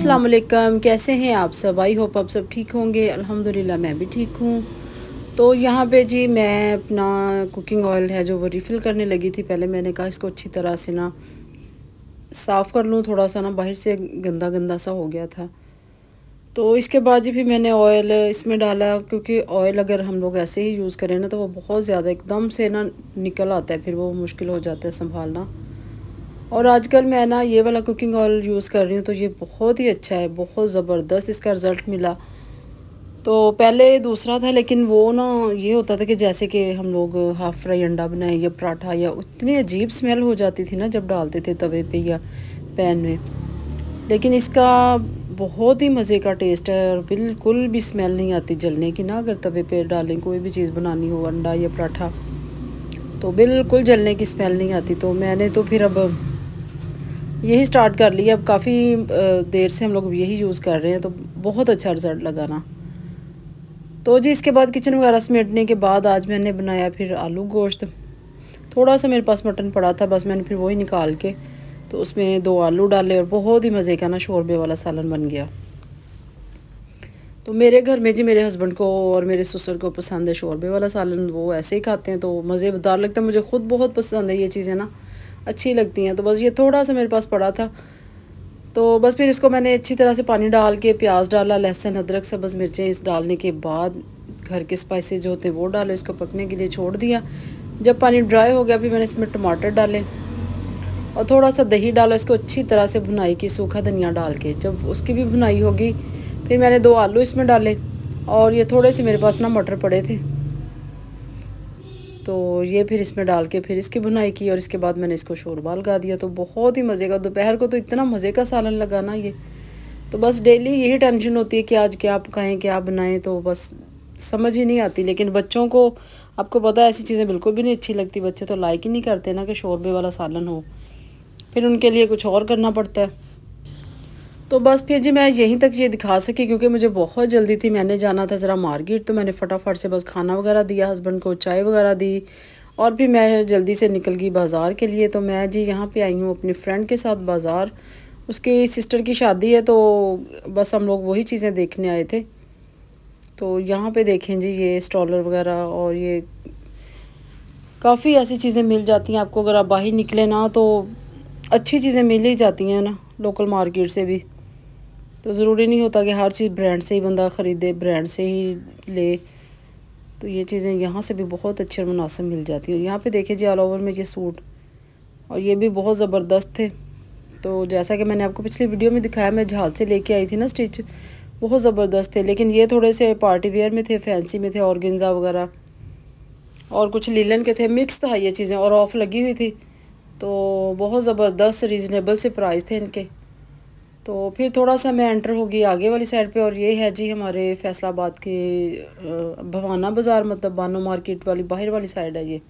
अस्सलाम वालेकुम, कैसे हैं आप सब। आई होप आप सब ठीक होंगे। अल्हम्दुलिल्लाह मैं भी ठीक हूँ। तो यहाँ पे जी मैं अपना कुकिंग ऑयल है जो वो रिफ़िल करने लगी थी। पहले मैंने कहा इसको अच्छी तरह से ना साफ़ कर लूँ, थोड़ा सा ना बाहर से गंदा गंदा सा हो गया था। तो इसके बाद जी फिर मैंने ऑयल इसमें डाला, क्योंकि ऑयल अगर हम लोग ऐसे ही यूज़ करें ना तो वो बहुत ज़्यादा एकदम से ना निकल आता है, फिर वो मुश्किल हो जाता है संभालना। और आजकल मैं ना ये वाला कुकिंग ऑयल यूज़ कर रही हूँ, तो ये बहुत ही अच्छा है, बहुत ज़बरदस्त इसका रिज़ल्ट मिला। तो पहले दूसरा था, लेकिन वो ना ये होता था कि जैसे कि हम लोग हाफ़ फ्राई अंडा बनाए या पराठा, या इतनी अजीब स्मेल हो जाती थी ना जब डालते थे तवे पे या पैन में। लेकिन इसका बहुत ही मज़े का टेस्ट है और बिल्कुल भी स्मेल नहीं आती जलने की ना। अगर तवे पे डालें कोई भी चीज़ बनानी हो, अंडा या पराठा, तो बिल्कुल जलने की स्मेल नहीं आती। तो मैंने तो फिर अब यही स्टार्ट कर लिया। अब काफ़ी देर से हम लोग यही यूज़ कर रहे हैं, तो बहुत अच्छा रिज़ल्ट लगा ना। तो जी इसके बाद किचन वगैरह समेटने के बाद आज मैंने बनाया फिर आलू गोश्त। थोड़ा सा मेरे पास मटन पड़ा था, बस मैंने फिर वही निकाल के तो उसमें 2 आलू डाले और बहुत ही मज़े का ना शोरबे वाला सालन बन गया। तो मेरे घर में जी मेरे हस्बैंड को और मेरे ससुर को पसंद है शोरबे वाला सालन, वो ऐसे ही खाते हैं तो मज़ेदार लगता है। मुझे ख़ुद बहुत पसंद है, ये चीज़ें ना अच्छी लगती हैं। तो बस ये थोड़ा सा मेरे पास पड़ा था, तो बस फिर इसको मैंने अच्छी तरह से पानी डाल के प्याज डाला, लहसुन, अदरक, सब्ज़ मिर्चें इस डालने के बाद घर के स्पाइसेस जो होते हैं वो डाले, इसको पकने के लिए छोड़ दिया। जब पानी ड्राई हो गया फिर मैंने इसमें टमाटर डाले और थोड़ा सा दही डाला, इसको अच्छी तरह से भुनाई की, सूखा धनिया डाल के। जब उसकी भी भुनाई होगी फिर मैंने 2 आलू इसमें डाले और ये थोड़े से मेरे पास ना मटर पड़े थे, तो ये फिर इसमें डाल के फिर इसकी भुनाई की और इसके बाद मैंने इसको शोरबा लगा दिया। तो बहुत ही मज़े का, दोपहर को तो इतना मज़े का सालन लगा ना ये। तो बस डेली यही टेंशन होती है कि आज क्या पकाएं, क्या बनाएं, तो बस समझ ही नहीं आती। लेकिन बच्चों को आपको पता है ऐसी चीज़ें बिल्कुल भी नहीं अच्छी लगती, बच्चे तो लाइक ही नहीं करते ना कि शोरबे वाला सालन हो, फिर उनके लिए कुछ और करना पड़ता है। तो बस फिर जी मैं यहीं तक ये दिखा सकी, क्योंकि मुझे बहुत जल्दी थी, मैंने जाना था ज़रा मार्केट। तो मैंने फटाफट से बस खाना वगैरह दिया हस्बैंड को, चाय वगैरह दी और फिर मैं जल्दी से निकल गई बाज़ार के लिए। तो मैं जी यहाँ पे आई हूँ अपनी फ्रेंड के साथ बाज़ार, उसकी सिस्टर की शादी है, तो बस हम लोग वही चीज़ें देखने आए थे। तो यहाँ पे देखें जी ये स्टॉलर वगैरह, और ये काफ़ी ऐसी चीज़ें मिल जाती हैं आपको, अगर आप बाहर निकले ना तो अच्छी चीज़ें मिल ही जाती हैं ना लोकल मार्केट से भी। तो ज़रूरी नहीं होता कि हर चीज़ ब्रांड से ही बंदा ख़रीदे, ब्रांड से ही ले। तो ये चीज़ें यहाँ से भी बहुत अच्छे और मुनासिब मिल जाती हैं। यहाँ पे देखिए जी ऑल ओवर में ये सूट, और ये भी बहुत ज़बरदस्त थे। तो जैसा कि मैंने आपको पिछली वीडियो में दिखाया, मैं झाल से लेके आई थी ना स्टिच, बहुत ज़बरदस्त थे। लेकिन ये थोड़े से पार्टी वेयर में थे, फैंसी में थे, ऑर्गेन्जा वगैरह और कुछ लीलन के थे, मिक्स था ये चीज़ें, और ऑफ़ लगी हुई थी। तो बहुत ज़बरदस्त रीज़नेबल से प्राइस थे इनके। तो फिर थोड़ा सा मैं एंटर होगी आगे वाली साइड पे, और ये है जी हमारे फैसलाबाद के भवाना बाज़ार, मतलब बानो मार्केट वाली बाहर वाली साइड है ये।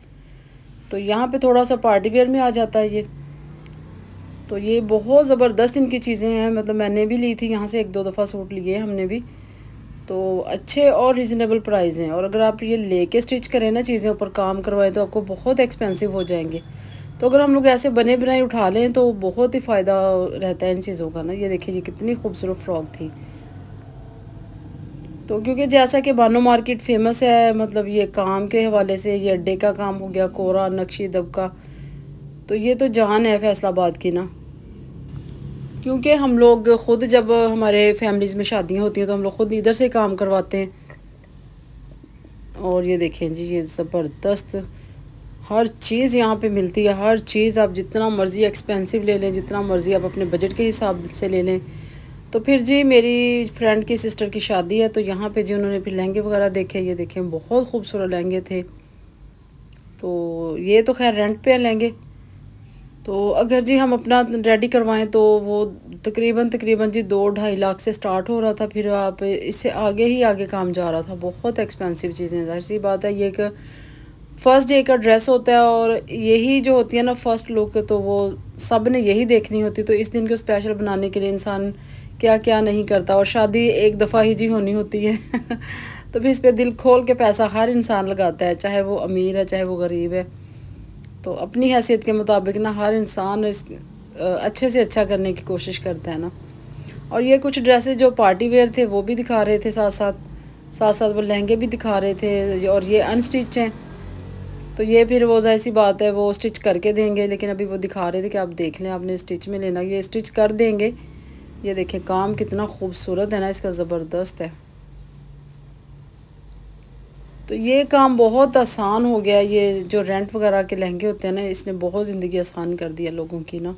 तो यहाँ पे थोड़ा सा पार्टी वेयर में आ जाता है ये। तो ये बहुत ज़बरदस्त इनकी चीज़ें हैं, मतलब मैंने भी ली थी यहाँ से, 1-2 दफ़ा सूट लिए हमने भी। तो अच्छे और रिजनेबल प्राइस हैं, और अगर आप ये लेके स्टिच करें ना, चीज़ें ऊपर काम करवाएं, तो आपको बहुत एक्सपेंसिव हो जाएंगे। तो अगर हम लोग ऐसे बने बनाए उठा लें तो बहुत ही फ़ायदा रहता है इन चीज़ों का ना। ये देखिए ये कितनी खूबसूरत फ्रॉक थी। तो क्योंकि जैसा कि बानो मार्केट फेमस है, मतलब ये काम के हवाले से, ये अड्डे का काम हो गया, कोरा नक्शी दबका, तो ये तो जान है फैसलाबाद की ना। क्योंकि हम लोग ख़ुद जब हमारे फैमिलीज़ में शादियाँ होती हैं तो हम लोग ख़ुद इधर से काम करवाते हैं। और ये देखें जी ये ज़बरदस्त हर चीज़ यहाँ पे मिलती है, हर चीज़ आप जितना मर्ज़ी एक्सपेंसिव ले लें, जितना मर्ज़ी आप अपने बजट के हिसाब से ले लें। तो फिर जी मेरी फ्रेंड की सिस्टर की शादी है, तो यहाँ पे जी उन्होंने फिर लहंगे वगैरह देखे, ये देखें बहुत खूबसूरत लहंगे थे। तो ये तो खैर रेंट पे हैं लहंगे, तो अगर जी हम अपना रेडी करवाएं तो वो तकरीबन जी 2-2.5 लाख से स्टार्ट हो रहा था। फिर आप इससे आगे ही आगे काम जा रहा था, बहुत एक्सपेंसिव चीज़ें। ज़ाहिर सी बात है, ये एक फ़र्स्ट डे का ड्रेस होता है, और यही जो होती है ना फ़र्स्ट लुक, तो वो सब ने यही देखनी होती। तो इस दिन को स्पेशल बनाने के लिए इंसान क्या क्या नहीं करता, और शादी एक दफ़ा ही जी होनी होती है तो फिर इस पर दिल खोल के पैसा हर इंसान लगाता है, चाहे वो अमीर है चाहे वो गरीब है। तो अपनी हैसियत के मुताबिक ना हर इंसान अच्छे से अच्छा करने की कोशिश करता है ना। और ये कुछ ड्रेसेस जो पार्टी वेयर थे वो भी दिखा रहे थे, साथ साथ वो लहंगे भी दिखा रहे थे। और ये अनस्टिच हैं, तो ये फिर वो ज़ाहिर सी बात है वो स्टिच करके देंगे, लेकिन अभी वो दिखा रहे थे कि आप देख लें आपने स्टिच में लेना, ये स्टिच कर देंगे। ये देखें काम कितना खूबसूरत है ना इसका, ज़बरदस्त है। तो ये काम बहुत आसान हो गया। ये जो रेंट वगैरह के लहंगे होते हैं ना, इसने बहुत ज़िंदगी आसान कर दिया लोगों की ना,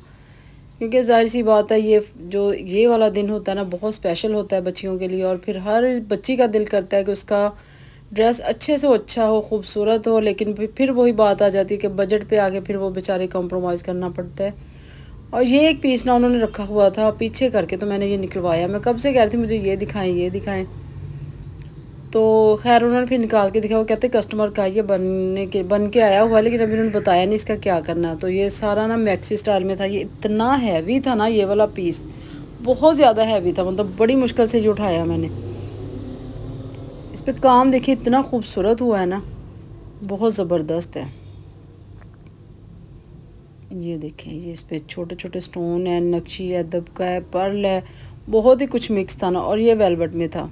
क्योंकि ज़ाहिर सी बात है ये जो ये वाला दिन होता है ना बहुत स्पेशल होता है बच्चियों के लिए। और फिर हर बच्ची का दिल करता है कि उसका ड्रेस अच्छे से अच्छा हो, खूबसूरत हो, लेकिन फिर वही बात आ जाती है कि बजट पे आके फिर वो बेचारे कॉम्प्रोमाइज़ करना पड़ता है। और ये एक पीस ना उन्होंने रखा हुआ था पीछे करके, तो मैंने ये निकलवाया। मैं कब से कह रही थी मुझे ये दिखाएं ये दिखाएं, तो खैर उन्होंने फिर निकाल के दिखाया। वो कहते कस्टमर का ये बन के आया हुआ है, लेकिन अभी उन्होंने बताया नहीं इसका क्या करना है। तो ये सारा ना मैक्सी स्टाइल में था। ये इतना हैवी था ना ये वाला पीस, बहुत ज़्यादा हैवी था, मतलब बड़ी मुश्किल से ये उठाया मैंने। इस पर काम देखिए इतना खूबसूरत हुआ है ना, बहुत ज़बरदस्त है। ये देखें, ये इस पर छोटे छोटे स्टोन है, नक्शी है, दबका है, पर्ल है, बहुत ही कुछ मिक्स था ना। और ये वेलवेट में था।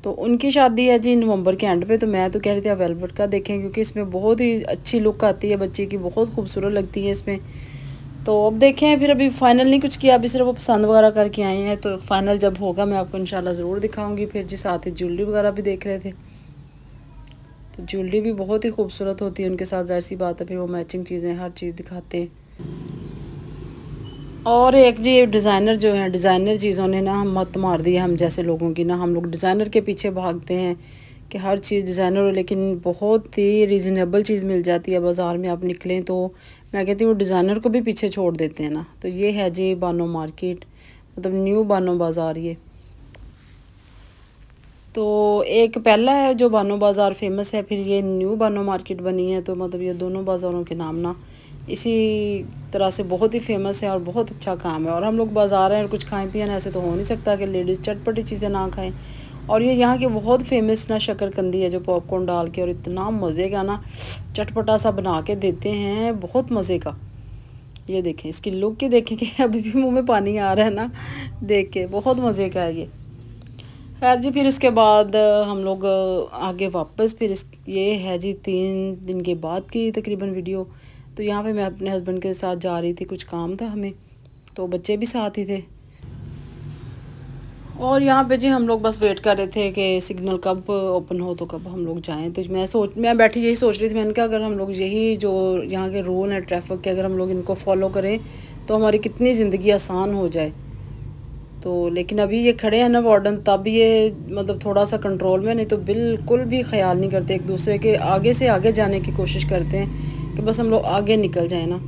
तो उनकी शादी है जी नवंबर के एंड पे, तो मैं तो कह रही थी आप वेलवेट का देखें, क्योंकि इसमें बहुत ही अच्छी लुक आती है बच्चे की, बहुत खूबसूरत लगती है इसमें। तो अब देखें, फिर अभी फ़ाइनल नहीं कुछ किया, अभी सिर्फ वो पसंद वगैरह करके आए हैं। तो फ़ाइनल जब होगा मैं आपको इंशाल्लाह ज़रूर दिखाऊंगी। फिर जी साथ ही ज्वेलरी वगैरह भी देख रहे थे, तो ज्वेलरी भी बहुत ही खूबसूरत होती है उनके साथ, ज़ाहिर सी बात है फिर वो मैचिंग चीज़ें हर चीज़ दिखाते हैं। और एक जी डिज़ाइनर जो है, डिज़ाइनर चीज़ों ने ना हम मत मार दी हम जैसे लोगों की ना। हम लोग डिज़ाइनर के पीछे भागते हैं कि हर चीज़ डिज़ाइनर हो, लेकिन बहुत ही रीज़नेबल चीज़ मिल जाती है बाज़ार में आप निकलें तो। मैं कहती हूँ डिज़ाइनर को भी पीछे छोड़ देते हैं ना। तो ये है जी बानो मार्केट, मतलब न्यू बानो बाज़ार ये। तो एक पहला है जो बानो बाज़ार फेमस है, फिर ये न्यू बानो मार्केट बनी है। तो मतलब ये दोनों बाज़ारों के नाम ना इसी तरह से बहुत ही फेमस है और बहुत अच्छा काम है। और हम लोग बाज़ार हैं और कुछ खाएं पिए, ऐसे तो हो नहीं सकता कि लेडीज़ चटपटी चीज़ें ना खाएं। और ये यहाँ के बहुत फेमस ना शक्करकंदी है जो पॉपकॉर्न डाल के, और इतना मज़े का ना चटपटा सा बना के देते हैं, बहुत मज़े का। ये देखें इसकी लुक ही देखें कि अभी भी मुँह में पानी आ रहा है ना देख के, बहुत मज़े का है ये। खैर जी फिर उसके बाद हम लोग आगे वापस फिर ये है जी 3 दिन के बाद की तकरीबन वीडियो। तो यहाँ पे मैं अपने हस्बैंड के साथ जा रही थी, कुछ काम था हमें, तो बच्चे भी साथ ही थे। और यहाँ पे जी हम लोग बस वेट कर रहे थे कि सिग्नल कब ओपन हो तो कब हम लोग जाएं। तो मैं बैठी यही सोच रही थी, मैंने कहा अगर हम लोग यही जो यहाँ के रूल हैं ट्रैफिक के, अगर हम लोग इनको फॉलो करें तो हमारी कितनी ज़िंदगी आसान हो जाए। तो लेकिन अभी ये खड़े हैं ना वार्डन, तब ये मतलब थोड़ा सा कंट्रोल में, नहीं तो बिल्कुल भी ख्याल नहीं करते, एक दूसरे के आगे से आगे जाने की कोशिश करते हैं कि बस हम लोग आगे निकल जाए ना।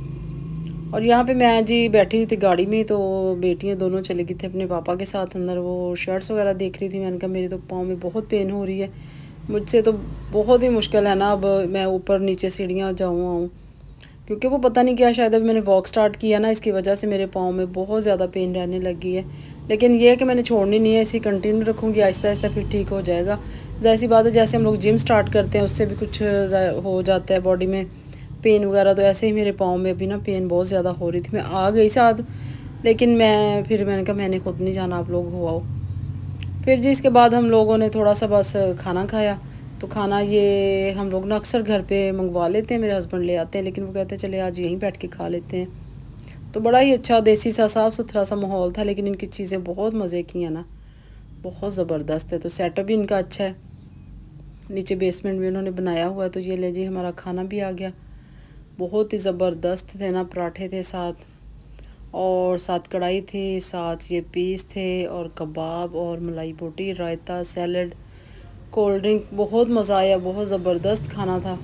और यहाँ पे मैं जी बैठी हुई थी गाड़ी में, तो बेटियाँ दोनों चली गई थी अपने पापा के साथ अंदर, वो शर्ट्स वगैरह देख रही थी। मैंने कहा मेरे तो पाँव में बहुत पेन हो रही है, मुझसे तो बहुत ही मुश्किल है ना अब मैं ऊपर नीचे सीढ़ियाँ जाऊँ आऊँ, क्योंकि वो पता नहीं क्या शायद अभी मैंने वॉक स्टार्ट किया ना, इसकी वजह से मेरे पाँव में बहुत ज़्यादा पेन रहने लगी है। लेकिन ये है कि मैंने छोड़नी नहीं है, इसी कंटिन्यू रखूँगी, आहिस्ता आहिस्ता फिर ठीक हो जाएगा। ज़ाहिर सी बात है जैसे हम लोग जिम स्टार्ट करते हैं उससे भी कुछ हो जाता है बॉडी में पेन वगैरह, तो ऐसे ही मेरे पाँव में अभी ना पेन बहुत ज़्यादा हो रही थी। मैं आ गई साथ, लेकिन मैंने कहा मैंने खुद नहीं जाना, आप लोग हो आओ। फिर जी इसके बाद हम लोगों ने थोड़ा सा बस खाना खाया। तो खाना ये हम लोग ना अक्सर घर पे मंगवा लेते हैं, मेरे हस्बैंड ले आते हैं, लेकिन वो कहते हैं चले आज यहीं बैठ के खा लेते हैं। तो बड़ा ही अच्छा देसी सा साफ़ सुथरा सा माहौल था, लेकिन इनकी चीज़ें बहुत मज़े की हैं ना, बहुत ज़बरदस्त है। तो सेटअप भी इनका अच्छा है, नीचे बेसमेंट में उन्होंने बनाया हुआ है। तो ये ले जी हमारा खाना भी आ गया, बहुत ही ज़बरदस्त थे ना, पराठे थे साथ, और साथ कढ़ाई थी, साथ ये पीस थे, और कबाब और मलाई बोटी, रायता, सैलड, कोल्ड ड्रिंक, बहुत मज़ा आया, बहुत ज़बरदस्त खाना था।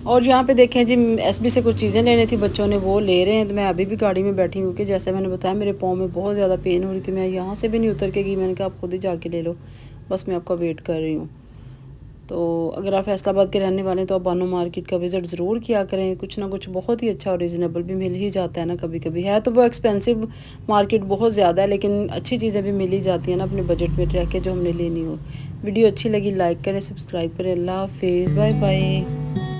और यहाँ पे देखें जी एसबी से कुछ चीज़ें लेनी थी, बच्चों ने वो ले रहे हैं। तो मैं अभी भी गाड़ी में बैठी हूँ कि जैसे मैंने बताया मेरे पाँव में बहुत ज़्यादा पेन हो रही थी, मैं यहाँ से भी नहीं उतर के गई, मैंने कहा आप खुद ही जाके ले लो, बस मैं आपका वेट कर रही हूँ। तो अगर आप फैसलाबाद के रहने वाले हैं तो आप बानो मार्केट का विज़िट ज़रूर किया करें, कुछ ना कुछ बहुत ही अच्छा और रीज़नेबल भी मिल ही जाता है ना। कभी कभी है तो वो एक्सपेंसिव मार्केट बहुत ज़्यादा है, लेकिन अच्छी चीज़ें भी मिल ही जाती हैं ना अपने बजट में रह के जो हमने लेनी हो। वीडियो अच्छी लगी लाइक करें, सब्सक्राइब करें। अल्लाह हाफिज़, बाय बाय।